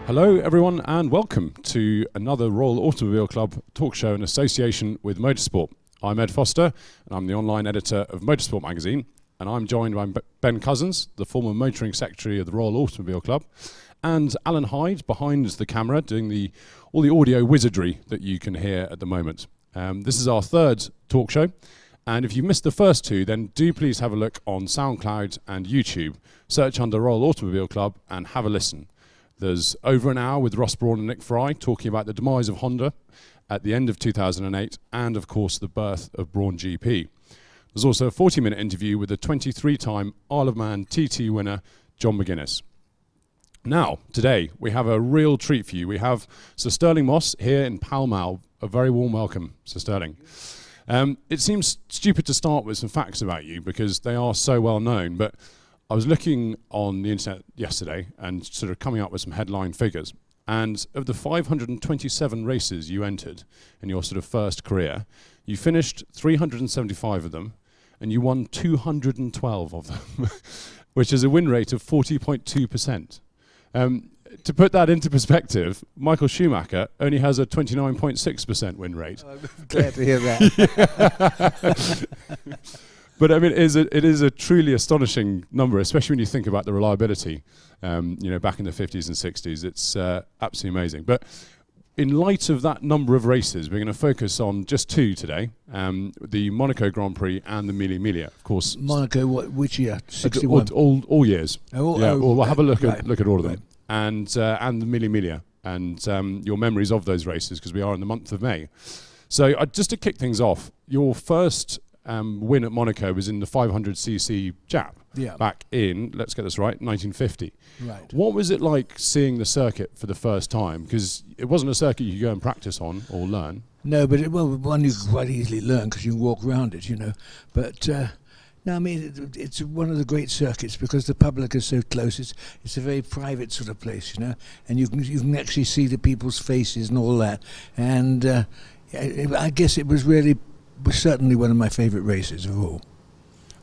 Hello everyone and welcome to another Royal Automobile Club talk show in association with Motorsport. I'm Ed Foster and I'm the online editor of Motorsport magazine, and I'm joined by Ben Cousins, the former motoring secretary of the Royal Automobile Club, and Alan Hyde behind the camera doing all the audio wizardry that you can hear at the moment. This is our third talk show, and if you missed the first two, then do please have a look on SoundCloud and YouTube. Search under Royal Automobile Club and have a listen. There's over an hour with Ross Brawn and Nick Fry talking about the demise of Honda at the end of 2008 and, of course, the birth of Brawn GP. There's also a 40-minute interview with the 23-time Isle of Man TT winner, John McGuinness. Now, today, we have a real treat for you. We have Sir Stirling Moss here in Pall Mall. A very warm welcome, Sir Stirling. It seems stupid to start with some facts about you because they are so well known, but I was looking on the internet yesterday and sort of coming up with some headline figures. And of the 527 races you entered in your sort of first career, you finished 375 of them and you won 212 of them, which is a win rate of 40.2%. To put that into perspective, Michael Schumacher only has a 29.6% win rate. I'm glad to hear that. But I mean, it is a truly astonishing number, especially when you think about the reliability. Back in the 50s and 60s, it's absolutely amazing. But in light of that number of races, we're going to focus on just two today: the Monaco Grand Prix and the Mille Miglia, of course. Monaco, which year? 61. All years. We'll have a look at all of them, right. and the Mille Miglia, and your memories of those races, because we are in the month of May. So just to kick things off, your first win at Monaco was in the 500cc Jap back in, let's get this right, 1950. Right. What was it like seeing the circuit for the first time? Because it wasn't a circuit you could go and practice on or learn. No, but one you could quite easily learn because you can walk around it, But no, I mean, it's one of the great circuits because the public is so close. It's a very private sort of place, and you can actually see the people's faces and all that. And I guess it was certainly one of my favourite races of all.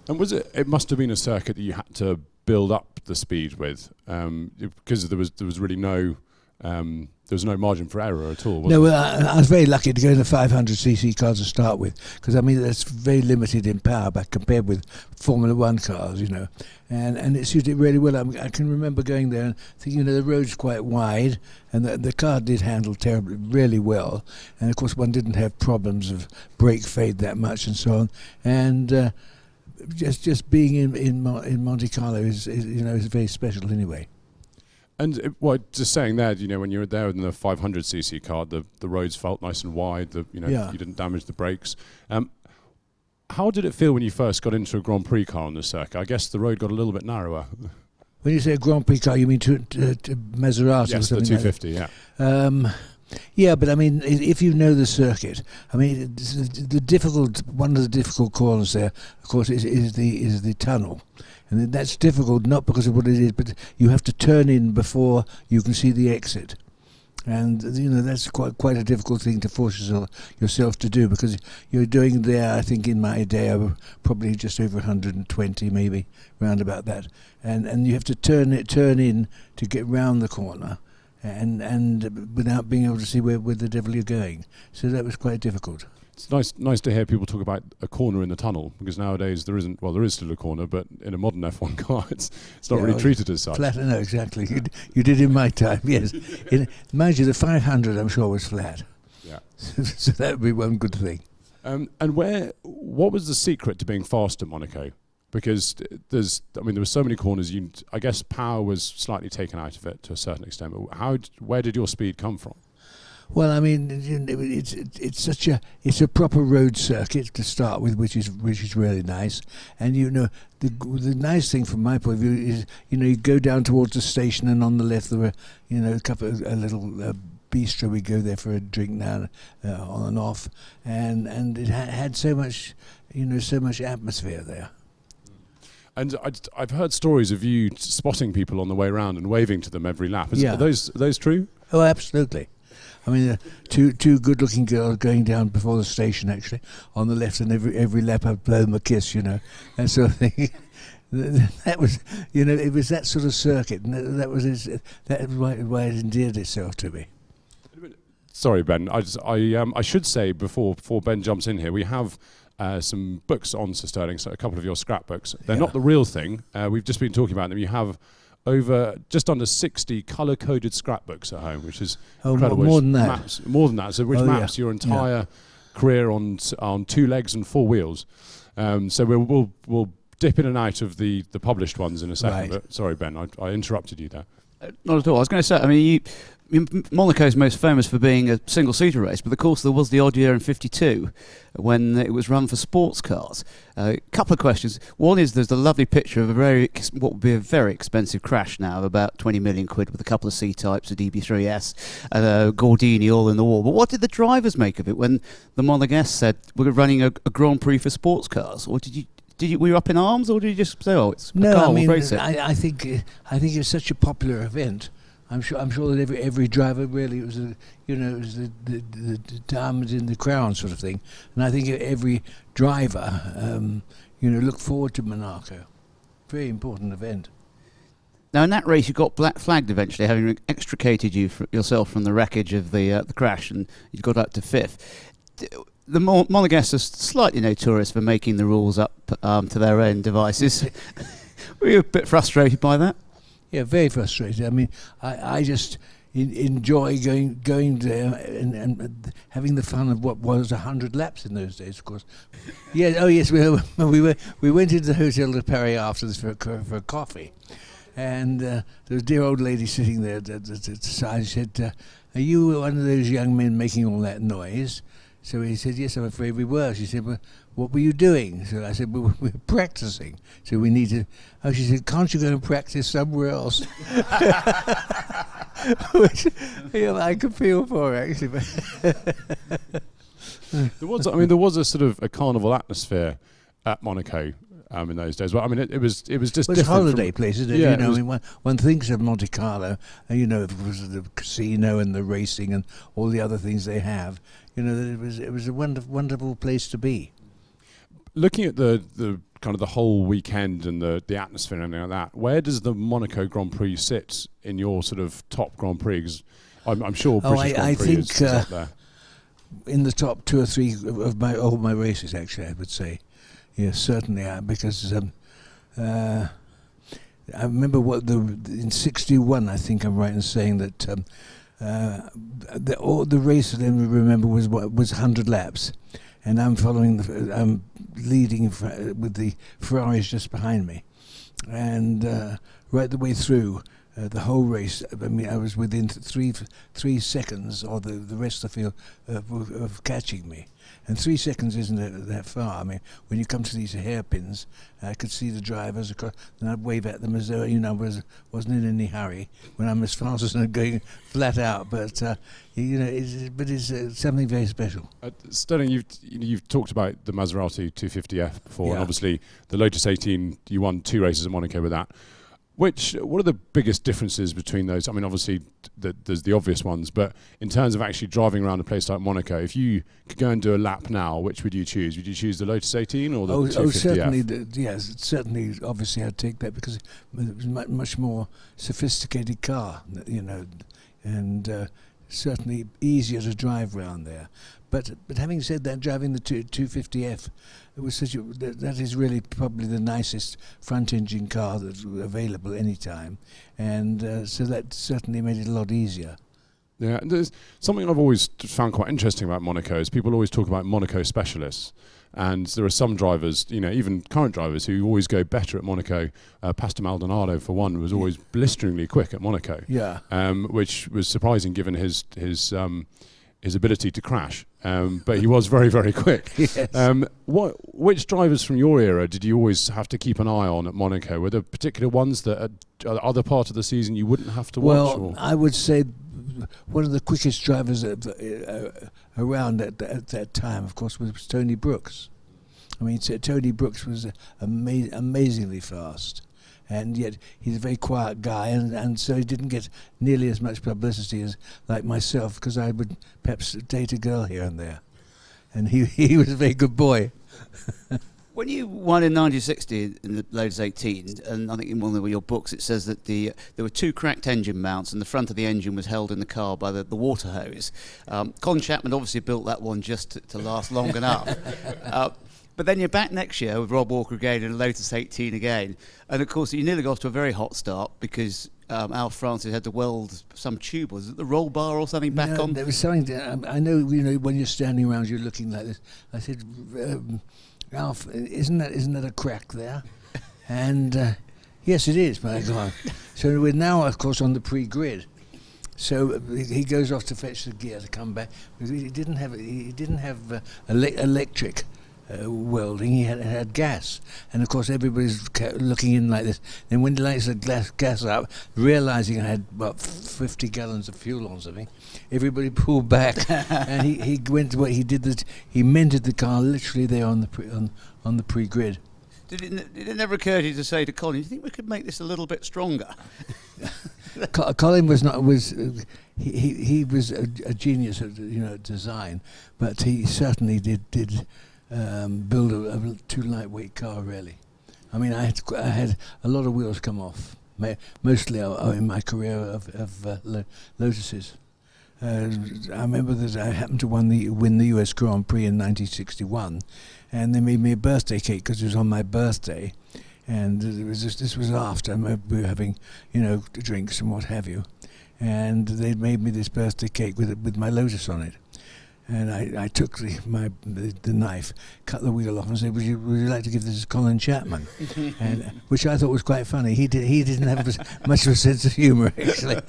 And it must have been a circuit that you had to build up the speed with, because there was really no margin for error at all. No, well, I was very lucky to go in the 500cc cars to start with, because I mean that's very limited in power compared with Formula One cars, and it suited really well. I can remember going there and thinking, the road's quite wide, and the car did handle really well, and of course one didn't have problems of brake fade that much and so on, and just being in Monte Carlo is very special anyway. And just saying that, when you were there in the 500cc car, the roads felt nice and wide. You didn't damage the brakes. How did it feel when you first got into a Grand Prix car on the circuit? I guess the road got a little bit narrower. When you say a Grand Prix car, you mean to Maserati? Yes, or the something 250. Like that? Yeah, but I mean, if you know the circuit, I mean, one of the difficult corners there, of course, is the tunnel. And that's difficult not because of what it is, but you have to turn in before you can see the exit. And that's quite a difficult thing to force yourself to do, because you're doing there, I think in my day, probably just over 120 maybe, round about that. And you have to turn in to get round the corner and without being able to see where the devil you're going. So that was quite difficult. It's nice to hear people talk about a corner in the tunnel, because nowadays there is still a corner, but in a modern F1 car it's not really treated as such. Flat, no, exactly. You did in my time, yes. Mind you, the 500 I'm sure was flat. Yeah. So that would be one good thing. And what was the secret to being fast at Monaco? Because there were so many corners. I guess power was slightly taken out of it to a certain extent. But where did your speed come from? Well, I mean, it's a proper road circuit to start with, which is really nice. And the nice thing from my point of view is you go down towards the station, and on the left there were a little bistro. We go there for a drink now, on and off, and it had so much atmosphere there. And I've heard stories of you spotting people on the way around and waving to them every lap. Are those true? Oh, absolutely. I mean, two good-looking girls going down before the station, actually, on the left, and every lap I'd blow them a kiss, that sort of thing. That was, it was that sort of circuit, and that was why it endeared itself to me. Sorry, Ben. I should say before Ben jumps in here, we have some books on Sir Stirling, so a couple of your scrapbooks. They're not the real thing. We've just been talking about them. You have just under 60 colour-coded scrapbooks at home, which is incredible. More than that. More than that. So which maps your entire career on 2 legs and 4 wheels. So we'll dip in and out of the published ones in a second. Right. But sorry, Ben, I interrupted you there. Not at all. I was going to say, I mean, Monaco is most famous for being a single-seater race, but of course there was the odd year in '52 when it was run for sports cars. A couple of questions. One is there's a lovely picture of what would be a very expensive crash now of about 20 million quid with a couple of C-types, a DB3S, Gordini all in the wall. But what did the drivers make of it when the Monegasques said we're running a Grand Prix for sports cars? Or were you up in arms, or did you just say, "Oh, it's a car, we'll race it"? I think it's such a popular event. I'm sure that every driver really was it was the diamond in the crown sort of thing, and I think every driver looked forward to Monaco. Very important event. Now in that race you got black flagged eventually, having extricated yourself from the wreckage of the crash, and you got up to 5th. The Monegasques are slightly notorious for making the rules up to their own devices. Were you a bit frustrated by that? Yeah, very frustrated. I mean, I just enjoy going there and having the fun of what was 100 laps in those days, of course. Yeah. Oh, yes. We went into the Hotel de Paris after this for coffee, and there was a dear old lady sitting there at the side. She said, "Are you one of those young men making all that noise?" So he said, "Yes, I'm afraid we were." She said, "Well, what were you doing?" So I said, "Well, we're practicing. So we need to..." Oh, she said, "Can't you go and practice somewhere else?" Which I could feel for, actually. There was a sort of a carnival atmosphere at Monaco in those days. Well, I mean, it was just it's different. A holiday place, isn't it? Yeah, I mean, one thinks of Monte Carlo, it was the casino and the racing and all the other things they have. That it was a wonderful place to be. Looking at the kind of the whole weekend and the atmosphere and everything like that, where does the Monaco Grand Prix sit in your sort of top Grand Prix? 'Cause I'm sure British Grand Prix is up there. In the top 2 or 3 of all my races, actually, I would say. Yes, certainly, because I remember in '61, I think I'm right in saying that the race that I remember was 100 laps, and I'm leading with the Ferraris just behind me, and right the way through the whole race. I mean, I was within 3 seconds of the rest of the field of catching me. And 3 seconds isn't that far. I mean, when you come to these hairpins, I could see the drivers across, and I'd wave at them as though wasn't in any hurry. When I'm as fast as I'm going flat out, but it's something very special. Stirling, you've talked about the Maserati 250F before, and Yeah. obviously the Lotus 18. You won 2 races at Monaco with that. What are the biggest differences between those? I mean, obviously there's the obvious ones, but in terms of actually driving around a place like Monaco, if you could go and do a lap now, which would you choose? Would you choose the Lotus 18 or the 250F? Certainly, yes, certainly. Obviously, I'd take that because it was a much more sophisticated car, and certainly easier to drive around there. But having said that, driving the 250F, it was that is really probably the nicest front-engine car that's available any time, and so that certainly made it a lot easier. Yeah, there's something I've always found quite interesting about Monaco is people always talk about Monaco specialists, and there are some drivers, even current drivers, who always go better at Monaco. Pastor Maldonado, for one, was always blisteringly quick at Monaco. Yeah, which was surprising given his ability to crash. But he was very, very quick. Yes. Which drivers from your era did you always have to keep an eye on at Monaco? Were there particular ones that at other part of the season you wouldn't have to watch? Well, I would say one of the quickest drivers around at that time, of course, was Tony Brooks. I mean, Tony Brooks was amazingly fast. And yet he's a very quiet guy, and so he didn't get nearly as much publicity as like myself, because I would perhaps date a girl here and there. And he was a very good boy. When you won in 1960 in the Lotus 18, and I think in one of your books it says that there were 2 cracked engine mounts and the front of the engine was held in the car by the water hose. Colin Chapman obviously built that one just to last long enough. But then you're back next year with Rob Walker again in Lotus 18 again. And of course you nearly got off to a very hot start because Al Francis had to weld some tube. Was it the roll bar or something back on? There was something, I know, when you're standing around you're looking like this. I said, Alf, isn't that a crack there? And yes, it is, my God. So we're now, of course, on the pre-grid. So he goes off to fetch the gear to come back because he didn't have electric welding. He had gas, and of course everybody's looking in like this. Then when he lights the gas up, realizing I had about 50 gallons of fuel on something, everybody pulled back, and he went to what he did. He mended the car literally there on the pre-grid. Did it never occur to you to say to Colin, do you think we could make this a little bit stronger? Colin he was a genius at design, but he certainly did build a too lightweight car, really. I mean, I had a lot of wheels come off, mostly in my career of Lotuses. I remember that I happened to win the US Grand Prix in 1961, and they made me a birthday cake because it was on my birthday, and this was after we were having drinks and what have you, and they made me this birthday cake with my Lotus on it. And I took the knife, cut the wheel off, and said, "Would you like to give this to Colin Chapman?" And which I thought was quite funny. He didn't have much of a sense of humour, actually.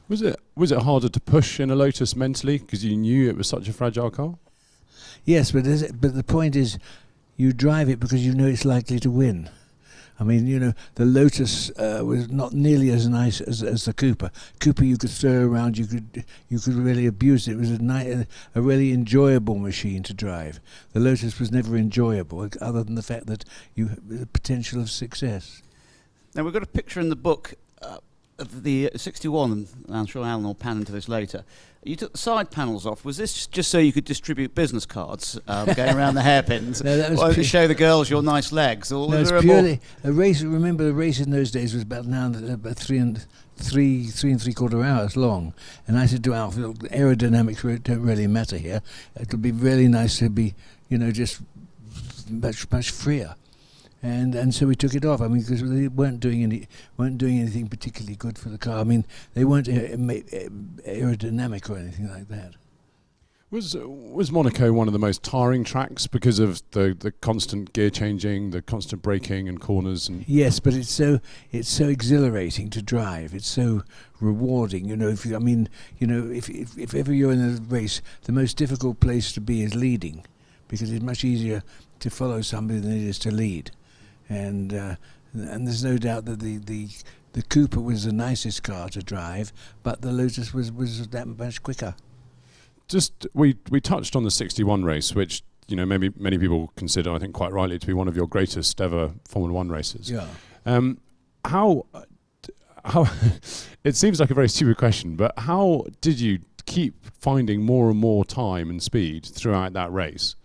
Was it harder to push in a Lotus mentally because you knew it was such a fragile car? Yes, but the point is, you drive it because you know it's likely to win. I mean, the Lotus was not nearly as nice as the Cooper. Cooper you could throw around, you could really abuse it. It was a really enjoyable machine to drive. The Lotus was never enjoyable, other than the fact that you had the potential of success. Now we've got a picture in the book of the 61, and I'm sure Alan will pan into this later. You took the side panels off. Was this just so you could distribute business cards going around the hairpins? No, that was or to show the girls your nice legs? Or no, was it's there purely a race. Remember, the race in those days was about 3 3/4 hours long. And I said to Alf, "Look, aerodynamics don't really matter here. It'll be really nice to be, just much freer." And so we took it off. I mean, because they weren't doing anything particularly good for the car. I mean, they weren't aerodynamic or anything like that. Was Monaco one of the most tiring tracks because of the constant gear changing, the constant braking and corners? And yes, but it's so exhilarating to drive. It's so rewarding. If ever you're in a race, the most difficult place to be is leading, because it's much easier to follow somebody than it is to lead. And there's no doubt that the Cooper was the nicest car to drive, but the Lotus was that much quicker. Just we touched on the 61 race, which maybe many people consider, I think quite rightly, to be one of your greatest ever Formula One races. Yeah. How it seems like a very stupid question, but how did you keep finding more and more time and speed throughout that race?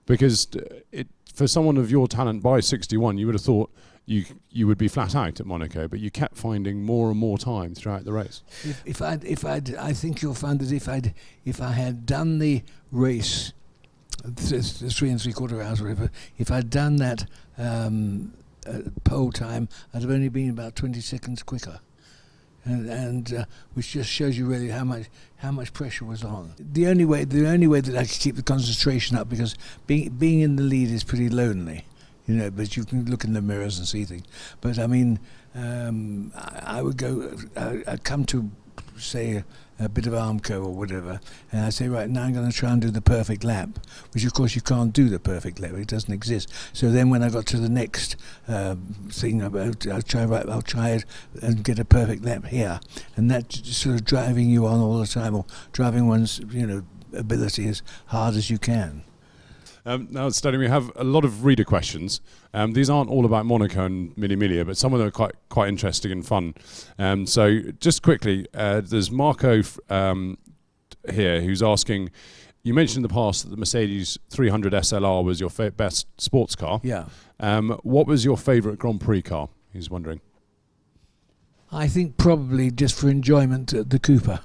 Because for someone of your talent by 61, you would have thought you would be flat out at Monaco, but you kept finding more and more time throughout the race. I think you'll find that if I had done the race, 3 3/4 hours, whatever, if I'd done that pole time, I'd have only been about 20 seconds quicker. And which just shows you really how much pressure was on. The only way that I could keep the concentration up, because being in the lead is pretty lonely, but you can look in the mirrors and see things. But I mean, I'd come to say a bit of Armco or whatever, and I say, right, now I'm going to try and do the perfect lap, which of course you can't do the perfect lap, it doesn't exist. So then when I got to the next thing, I'll try it and get a perfect lap here, and that's sort of driving you on all the time, or driving one's ability as hard as you can. Now, Sterling, we have a lot of reader questions. These aren't all about Monaco and Mille Miglia, but some of them are quite interesting and fun. So just quickly, there's Marco here who's asking, you mentioned in the past that the Mercedes 300 SLR was your best sports car. Yeah. What was your favourite Grand Prix car? He's wondering. I think probably just for enjoyment, the Cooper.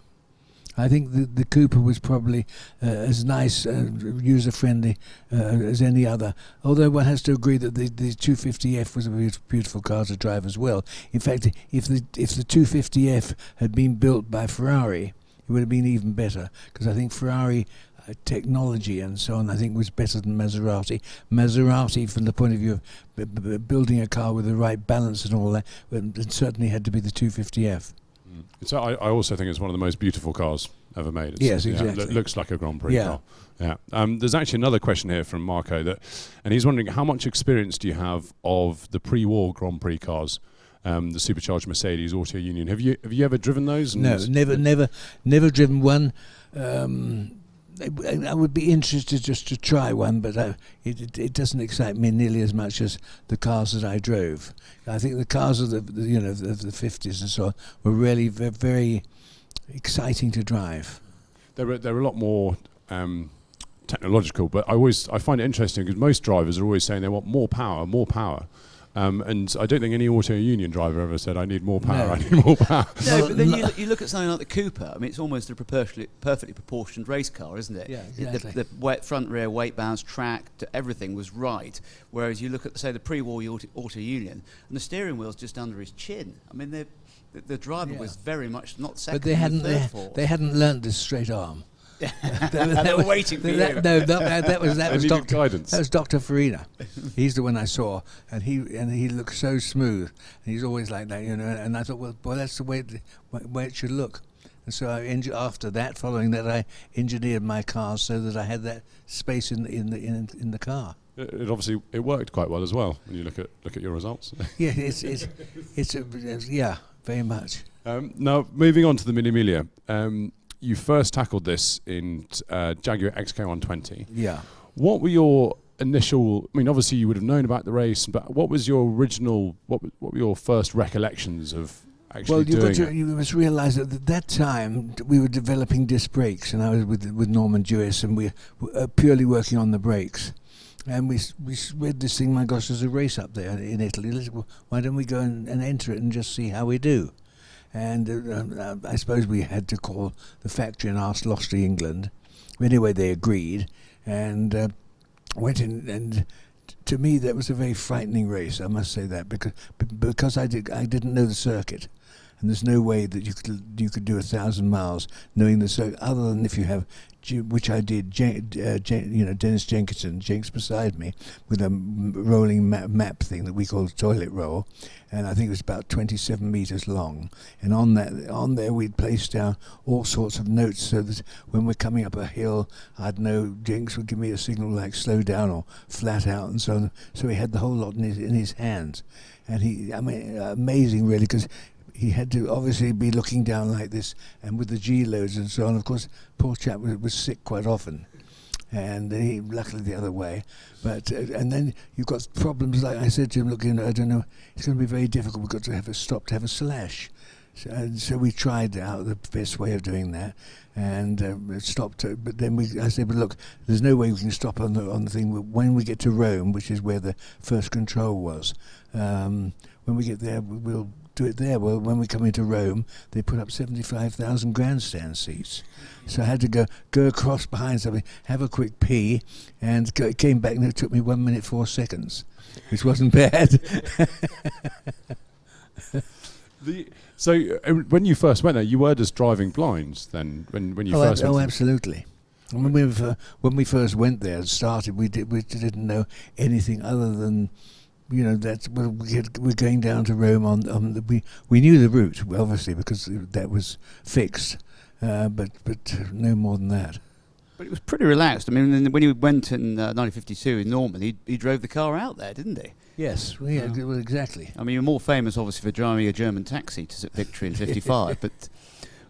I think the Cooper was probably as nice, user-friendly as any other. Although one has to agree that the 250F was a beautiful car to drive as well. In fact, if the 250F had been built by Ferrari, it would have been even better, because I think Ferrari technology and so on, I think, was better than Maserati. Maserati, from the point of view of building a car with the right balance and all that, it certainly had to be the 250F. So I also think it's one of the most beautiful cars ever made. Yes, exactly. It looks like a Grand Prix car. Yeah. There's actually another question here from Marco, and he's wondering, how much experience do you have of the pre-war Grand Prix cars, the supercharged Mercedes Auto Union? Have you ever driven those? No, never driven one. I would be interested just to try one, but it doesn't excite me nearly as much as the cars that I drove. I think the cars of the 50s and so on were really very exciting to drive. They're a lot more technological, but I find it interesting because most drivers are always saying they want more power. And I don't think any Auto Union driver ever said, I need more power, No. I need more power. No, but then you look at something like the Cooper. I mean, it's almost a perfectly proportioned race car, isn't it? Yeah, exactly. The front, rear, weight balance, track, everything was right. Whereas you look at, say, the pre-war Auto Union, and the steering wheel's just under his chin. I mean, the driver was very much not second. But they hadn't learnt this straight arm. They were waiting for you. That was needed guidance. That was Dr. Farina. He's the one I saw, and he looked so smooth. And he's always like that, And I thought, well, boy, that's the way it should look. And so following that, I engineered my cars so that I had that space in the car. It obviously worked quite well as well when you look at your results. Yeah, yeah, very much. Now moving on to the Mille Miglia. You first tackled this in Jaguar XK120. Yeah. What were your initial? I mean, obviously you would have known about the race, but what was your original? What were your first recollections of actually doing it? You must realise that at that time we were developing disc brakes, and I was with Norman Jewis, and we were purely working on the brakes. And we read this thing, my gosh, there's a race up there in Italy. Why don't we go and enter it and just see how we do? And I suppose we had to call the factory and ask Lostry, England. Anyway, they agreed and went in. And to me, that was a very frightening race. I must say that because I didn't know the circuit, and there's no way that you could do 1,000 miles knowing the circuit, other than if you have, which I did. Dennis Jenks beside me with a rolling map thing that we call a toilet roll, and I think it was about 27 meters long. And on there we'd place down all sorts of notes so that when we're coming up a hill, I'd know Jenks would give me a signal like slow down or flat out and so on. So he had the whole lot in his hands, and amazing really, because he had to obviously be looking down like this, and with the G loads and so on. Of course, poor chap was sick quite often, and he luckily the other way. But and then you've got problems like I said to him, look, I don't know, it's going to be very difficult. We've got to have a slash. So we tried out the best way of doing that, and stopped. But then I said, but look, there's no way we can stop on the thing. When we get to Rome, which is where the first control was, when we get there, we'll do it there. Well, when we come into Rome, they put up 75,000 grandstand seats. So I had to go across behind something, have a quick pee, and came back, and it took me 1 minute 4 seconds, which wasn't bad. So when you first went there, you were just driving blind then. When you first went. Oh, absolutely. When we first went there and started, we didn't know anything other than, we're going down to Rome we knew the route, obviously, because that was fixed, but no more than that. But it was pretty relaxed. I mean, when he went in 1952 in Norman, he drove the car out there, didn't he? Yes, well, exactly. I mean, you're more famous, obviously, for driving a German taxi to victory in '55, but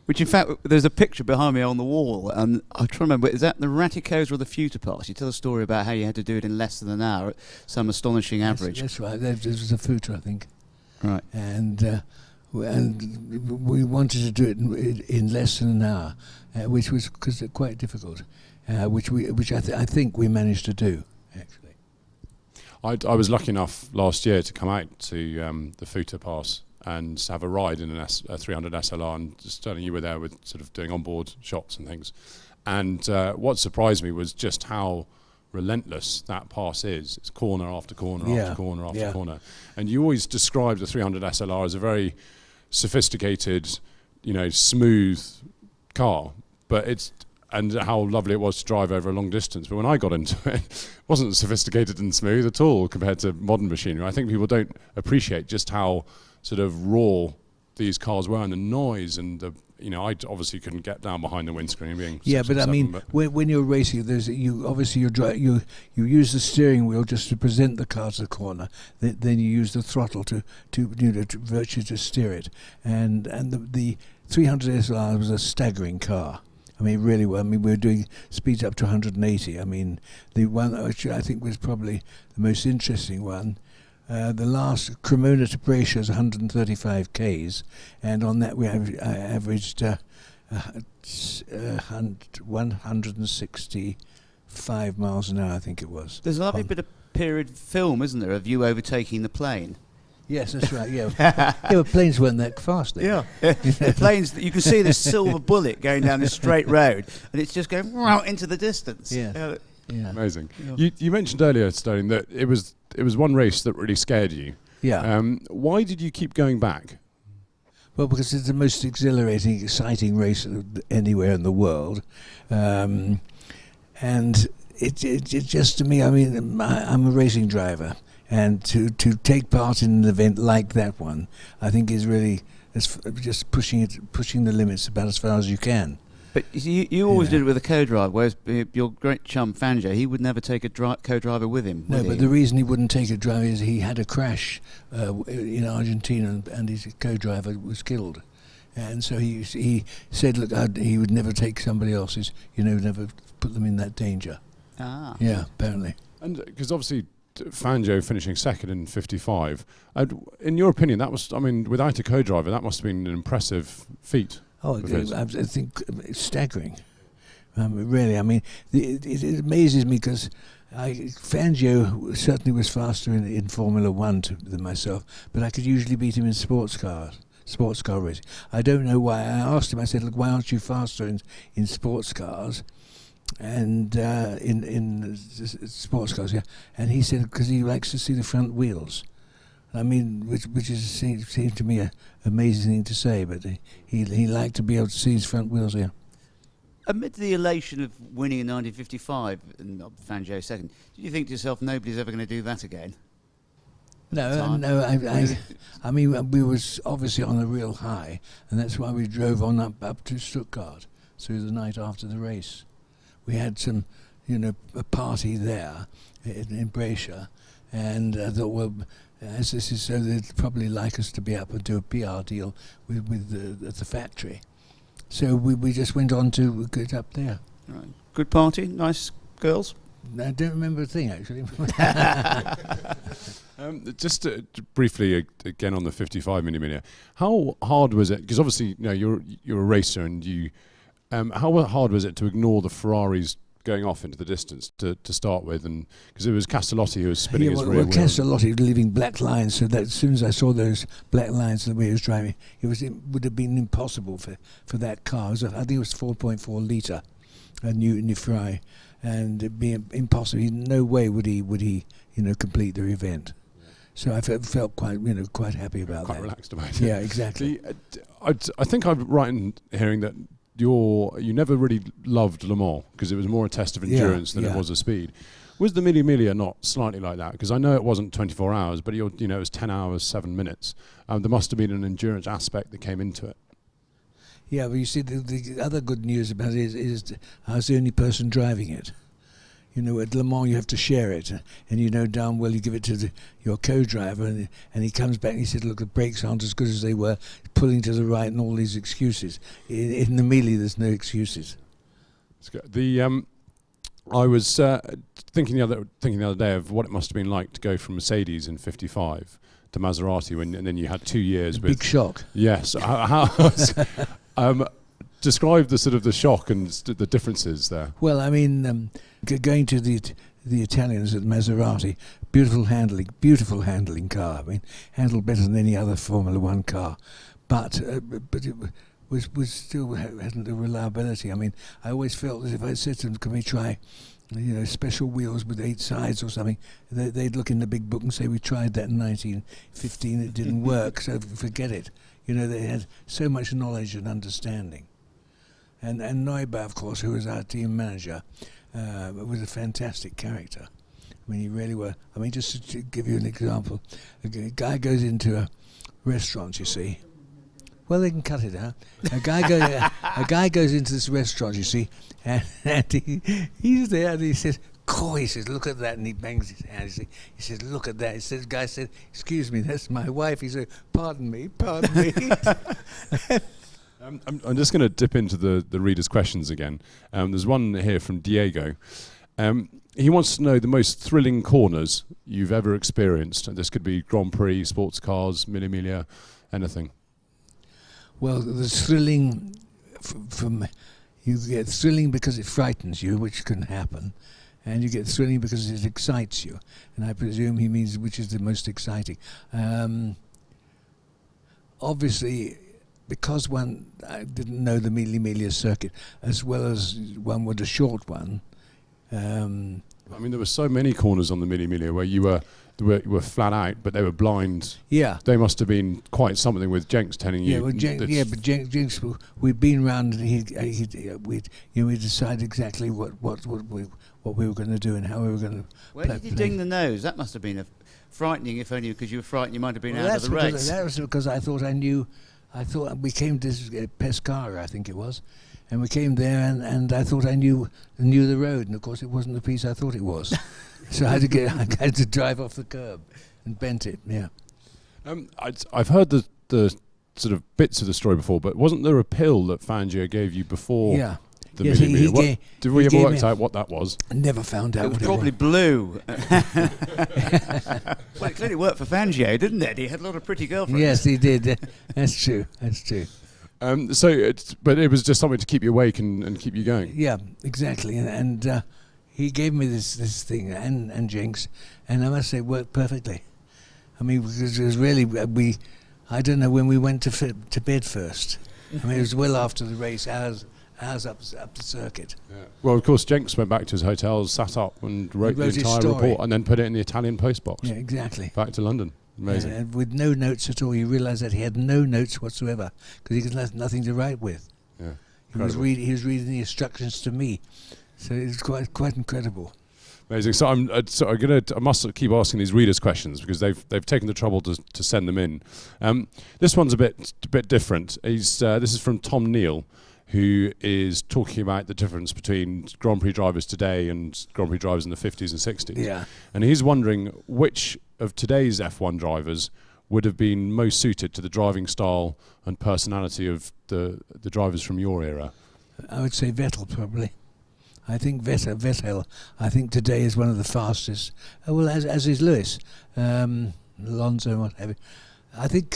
which, in fact, there's a picture behind me on the wall, and I'm trying to remember, is that the Raticosa or the Futa Pass? You tell a story about how you had to do it in less than an hour at some astonishing average. That's right. It was a Futa, I think. Right. And we wanted to do it in less than an hour, which was quite difficult. which I think we managed to do actually. I was lucky enough last year to come out to the Futa Pass and have a ride in a 300 SLR, and Stirling, you were there with sort of doing onboard shots and things. And what surprised me was just how relentless that pass is. It's corner after corner after corner after corner. And you always described the 300 SLR as a very sophisticated, smooth car, and how lovely it was to drive over a long distance. But when I got into it, it wasn't sophisticated and smooth at all compared to modern machinery. I think people don't appreciate just how sort of raw these cars were, and the noise and the, I obviously couldn't get down behind the windscreen being 6 or 7, but when you're racing, you use the steering wheel just to present the car to the corner. Then you use the throttle to virtually to steer it. And the 300 SLR was a staggering car. I mean, really well. I mean, we were doing speeds up to 180. I mean, the one which I think was probably the most interesting one, the last Cremona to Brescia is 135 k's, and on that we averaged 165 miles an hour, I think it was. There's a lovely bit of period film, isn't there, of you overtaking the plane? Yes, that's right. Yeah, but planes weren't that fast then. Yeah, the planes. You can see this silver bullet going down this straight road, and it's just going out into the distance. Yeah. Amazing. Yeah. You mentioned earlier, Stirling, that it was one race that really scared you. Yeah. Why did you keep going back? Well, because it's the most exhilarating, exciting race anywhere in the world, and it just, to me, I mean, I'm a racing driver. And to take part in an event like that one, I think is really just pushing the limits about as far as you can. But you always did it with a co-driver, whereas your great chum Fangio, he would never take a co-driver with him. No, but the reason he wouldn't take a driver is he had a crash in Argentina, and his co-driver was killed. And so he said, look, he would never take somebody else's, never put them in that danger. Ah. Yeah, apparently. And because obviously Fangio finishing second in 55. In your opinion, that was, I mean, without a co-driver, that must have been an impressive feat. Oh, I think it's staggering. Really, I mean, it amazes me because Fangio certainly was faster in Formula One than myself, but I could usually beat him in sports car racing. I don't know why. I asked him, I said, look, why aren't you faster in sports cars? And in sports cars, yeah. And he said because he likes to see the front wheels. I mean, which seemed to me an amazing thing to say, but he liked to be able to see his front wheels, yeah. Amid the elation of winning in 1955 and Fangio second, did you think to yourself, nobody's ever going to do that again? No. I mean, we was obviously on a real high, and that's why we drove on up to Stuttgart through the night after the race. We had some, a party there in Brescia, and I thought, well, as this is so, they'd probably like us to be up and do a PR deal with the factory. So we just went on to get up there. Right. Good party, nice girls. I don't remember a thing actually. Just briefly again on the 55 Mille Miglia, how hard was it? Because obviously, you're a racer, and you. How hard was it to ignore the Ferraris going off into the distance to start with, and because it was Castellotti who was spinning his rear wheel? Castellotti was leaving black lines, so that as soon as I saw those black lines the way he was driving, it would have been impossible for that car. I think it was 4.4 litre, a new Ferrari, and it'd be impossible. No way would he complete the event. So I felt quite happy about that. Quite relaxed about it. Yeah, exactly. I think I'm right in hearing that you never really loved Le Mans because it was more a test of endurance than it was a speed. Was the Mille Miglia not slightly like that? Because I know it wasn't 24 hours, but it was 10 hours, 7 minutes. There must have been an endurance aspect that came into it. Yeah, but you see, the other good news about it is I was the only person driving it. At Le Mans you have to share it, and darn well you give it to your co-driver, and he comes back and he said, look, the brakes aren't as good as they were, pulling to the right and all these excuses. In the Mille there's no excuses. I was thinking the other day of what it must have been like to go from Mercedes in 55 to Maserati, and then you had 2 years with big shock. Yes. describe the sort of the shock and the differences there. Well, I mean, going to the Italians at Maserati, beautiful handling car. I mean, handled better than any other Formula One car, but it was still hadn't the reliability. I mean, I always felt that if I said to them, "Can we try, special wheels with 8 sides or something?" They'd look in the big book and say, "We tried that in 1915. It didn't work, so forget it." They had so much knowledge and understanding. And Neuber, of course, who was our team manager, was a fantastic character. I mean, he really was. I mean, just to give you an example, a guy goes into a restaurant, you see. Well, they can cut it out. A guy goes into this restaurant, you see, and he's there, and he says, "Coy," he says, "look at that," and he bangs his hand. He says, "Look at that." He says, the guy said, "Excuse me, that's my wife." He said, pardon me." I'm just going to dip into the readers' questions again. There's one here from Diego. He wants to know the most thrilling corners you've ever experienced. This could be Grand Prix, sports cars, Mille Miglia, anything. Well, the thrilling you get thrilling because it frightens you, which can happen, and you get thrilling because it excites you. And I presume he means which is the most exciting. Obviously, because I didn't know the Mille Miglia circuit as well as one would a short one. I mean, there were so many corners on the Mille Miglia where you were flat out, but they were blind. Yeah, they must have been quite something with Jenks telling you. Yeah, well, but Jenks, we'd been round, and we decided exactly what we were going to do and how we were going to. Where did you ding the nose? That must have been frightening. If only because you were frightened, you might have been out of the race. That was because I thought I knew. I thought we came to Pescara, I think it was. And we came there, and I thought I knew the road, and of course it wasn't the piece I thought it was. So I had to drive off the curb and bent it. Yeah. I've heard the sort of bits of the story before, but wasn't there a pill that Fangio gave you before? Yeah. The Mille Miglia? Did we ever work out what that was? I never found out. It was probably blue. Well, it clearly worked for Fangio, didn't it? He had a lot of pretty girlfriends. Yes, he did. That's true. But it was just something to keep you awake and keep you going. Yeah, exactly. And he gave me this thing and Jenks, and I must say, it worked perfectly. I mean, because it was really I don't know when we went to bed first. I mean, it was well after the race, hours up the circuit. Yeah. Well, of course, Jenks went back to his hotel, sat up, and wrote the entire report, and then put it in the Italian postbox. Yeah, exactly. Back to London. Amazing. And with no notes at all. You realise that he had no notes whatsoever because he had nothing to write with. Yeah, he was reading the instructions to me, so it was quite incredible. Amazing. So I must keep asking these readers questions because they've taken the trouble to send them in. This one's a bit different. This is from Tom Neal, who is talking about the difference between Grand Prix drivers today and Grand Prix drivers in the 50s and 60s. Yeah. And he's wondering which of today's F1 drivers would have been most suited to the driving style and personality of the drivers from your era. I would say Vettel, probably. I think Vettel, I think today is one of the fastest. Well, as is Lewis, Alonso, and what have you.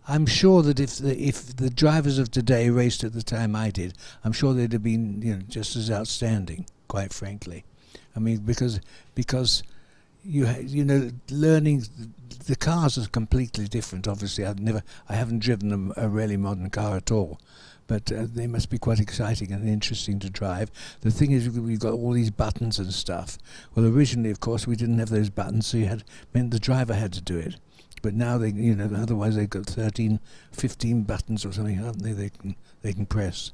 I'm sure that if the drivers of today raced at the time I did, I'm sure they'd have been just as outstanding. Quite frankly, I mean because learning the cars are completely different. Obviously, I haven't driven a really modern car at all, but they must be quite exciting and interesting to drive. The thing is, we've got all these buttons and stuff. Well, originally, of course, we didn't have those buttons, so meant the driver had to do it. But now otherwise they've got 13, 15 buttons or something, haven't they? They can press.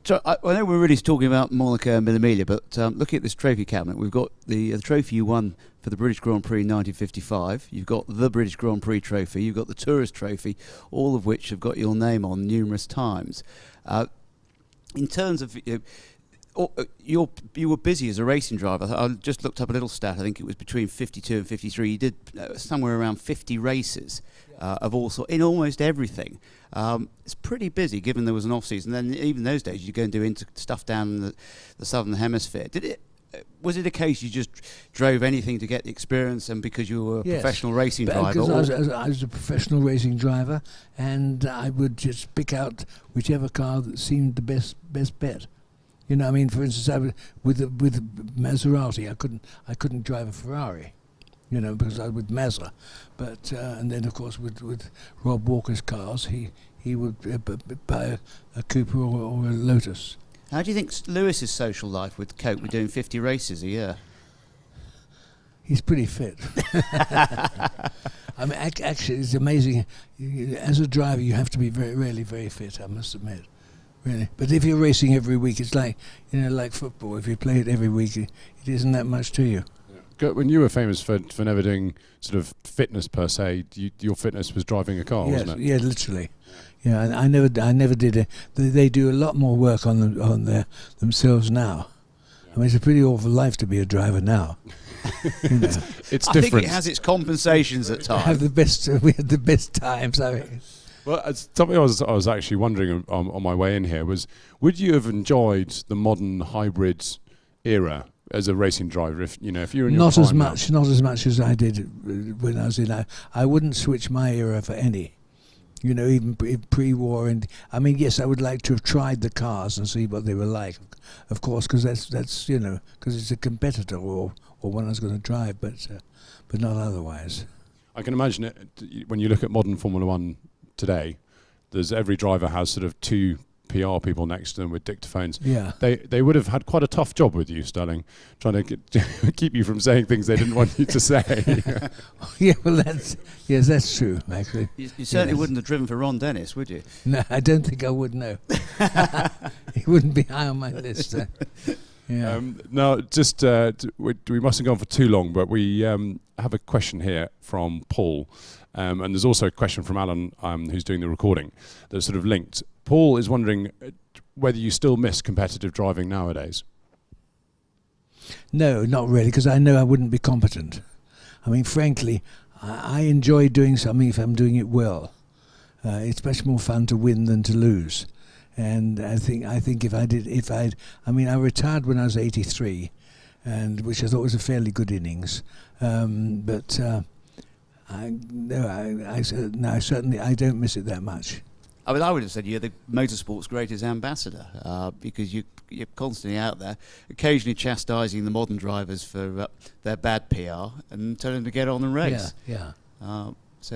So I know we're really talking about Monaco and Mille Miglia, but looking at this trophy cabinet, we've got the trophy you won for the British Grand Prix in 1955. You've got the British Grand Prix trophy. You've got the Tourist trophy, all of which have got your name on numerous times. In terms of you were busy as a racing driver. I just looked up a little stat. I think it was between 52 and 53. You did somewhere around 50 races of all sorts in almost everything. It's pretty busy given there was an off season. Then even those days you go and do stuff down in the southern hemisphere. was it a case you just drove anything to get the experience, and because you were a professional racing driver? Because I was a professional racing driver, and I would just pick out whichever car that seemed the best bet. You know, I mean, for instance, with Maserati, I couldn't drive a Ferrari, you know, because I was with Mazda. But and then of course with Rob Walker's cars, he would buy a Cooper or a Lotus. How do you think Lewis's social life would cope with doing 50 races a year? He's pretty fit. I mean, actually, it's amazing. As a driver, you have to be really very fit, I must admit. Really. But if you're racing every week, it's like, you know, like football. If you play it every week, it isn't that much to you. When you were famous for never doing sort of fitness per se, your fitness was driving a car, wasn't it? Yeah, literally. Yeah, I never did it. They do a lot more work on themselves now. I mean, it's a pretty awful life to be a driver now. You know. It's I different. think it has its compensations at times. We had the best times, I think. Well, something I was actually wondering on my way in here was, would you have enjoyed the modern hybrid era as a racing driver? If you know, if you were in your not prime as much as I did when I was in. I wouldn't switch my era for any. You know, even pre-war, and I mean, yes, I would like to have tried the cars and see what they were like, of course, because that's you know, because it's a competitor or one I was going to drive, but not otherwise. I can imagine it when you look at modern Formula One today. There's every driver has sort of two PR people next to them with dictaphones. Yeah, they would have had quite a tough job with you, Stirling, trying to keep you from saying things they didn't want you to say. yeah, well, that's true, actually. You certainly wouldn't have driven for Ron Dennis, would you? No, I don't think I would. No, he wouldn't be high on my list. Yeah. Now, just we mustn't go on for too long, but we have a question here from Paul, and there's also a question from Alan, who's doing the recording, that's sort of linked. Paul is wondering whether you still miss competitive driving nowadays. No, not really, because I know I wouldn't be competent. I mean, frankly, I enjoy doing something if I'm doing it well. It's much more fun to win than to lose. And I think I retired when I was 83, and which I thought was a fairly good innings. But I certainly don't miss it that much. I mean, I would have said you're the motorsport's greatest ambassador, because you're constantly out there, occasionally chastising the modern drivers for their bad PR and telling them to get on and race. Yeah. It's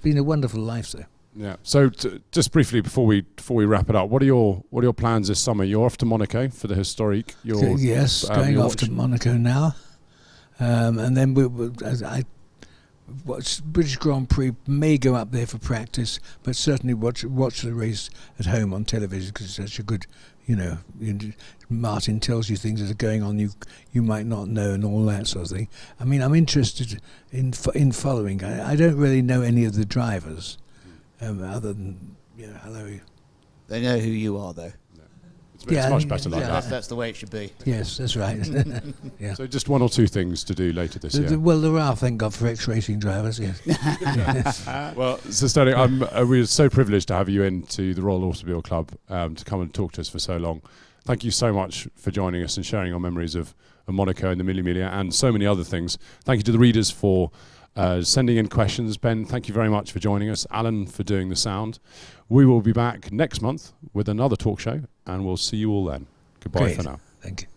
been a wonderful life, though. Yeah. So just briefly before we wrap it up, what are your plans this summer? You're off to Monaco for the historique. Yes, going off to Monaco now, and then British Grand Prix may go up there for practice, but certainly watch the race at home on television, because it's such a good, you know, Martin tells you things that are going on you might not know and all that sort of thing. I mean, I'm interested in following. I don't really know any of the drivers, other than, you know, hello. They know who you are, though. It's much better like that. That's the way it should be. Yes, that's right. Yeah. So just one or two things to do later this year. Well, there are, thank God, for ex-racing drivers, yes. Well, so Stirling, we're so privileged to have you into the Royal Automobile Club to come and talk to us for so long. Thank you so much for joining us and sharing our memories of Monaco and the Mille Miglia and so many other things. Thank you to the readers for sending in questions. Ben, thank you very much for joining us. Alan, for doing the sound. We will be back next month with another talk show, and we'll see you all then. Goodbye. Great. For now. Thank you.